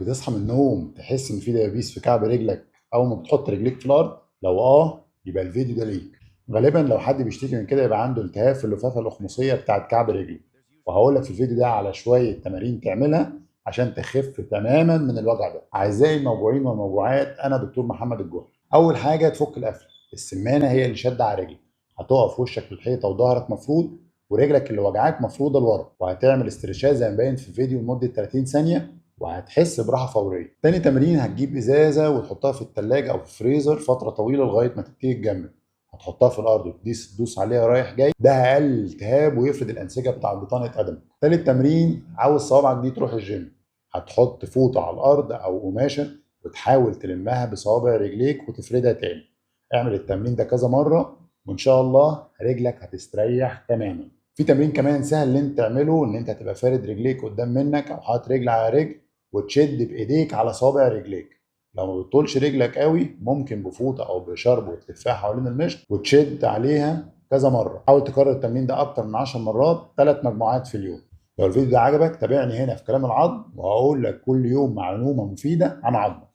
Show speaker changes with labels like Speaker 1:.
Speaker 1: بتصحى من النوم تحس ان في دبابيس في كعب رجلك اول ما بتحط رجليك في الارض؟ لو يبقى الفيديو ده ليك. غالبا لو حد بيشتكي من كده يبقى عنده التهاب في اللفافه الاخمصيه بتاعت كعب رجله. وهقول لك في الفيديو ده على شويه تمارين تعملها عشان تخف تماما من الوجع ده. اعزائي الموجوعين والموجوعات، انا دكتور محمد الجوهري. اول حاجه تفك القفل. السمانه هي اللي شاده على رجلك. هتقف وشك للحيطه وظهرك مفرود، ورجلك اللي وجعاك مفروضه لورا، وهتعمل استرتشات زي ما باين في الفيديو لمده 30 ثانيه، وهتحس براحه فوريه. تاني تمرين، هتجيب ازازه وتحطها في التلاجة او في الفريزر فتره طويله لغايه ما تبتدي تجمد. هتحطها في الارض وتدوس عليها رايح جاي، ده هيقلل الالتهاب ويفرد الانسجه بتاع بطانه قدمك. تالت تمرين، عاوز صوابعك دي تروح الجيم. هتحط فوطه على الارض او قماشه وتحاول تلمها بصوابع رجليك وتفردها تاني. اعمل التمرين ده كذا مره وان شاء الله رجلك هتستريح تماما. في تمرين كمان سهل اللي انت تعمله، ان انت هتبقى فارد رجليك قدام منك او حاطط رجل على رجل وتشد بايديك على صابع رجليك. لو ما بتطولش رجلك قوي ممكن بفوطه او بشرب وتلفها حوالين المشط وتشد عليها كذا مره. حاول تكرر التمرين ده اكتر من 10 مرات، 3 مجموعات في اليوم. لو الفيديو ده عجبك تابعني هنا في كلام العظم، وهقول لك كل يوم معلومه مفيده عن عظمك.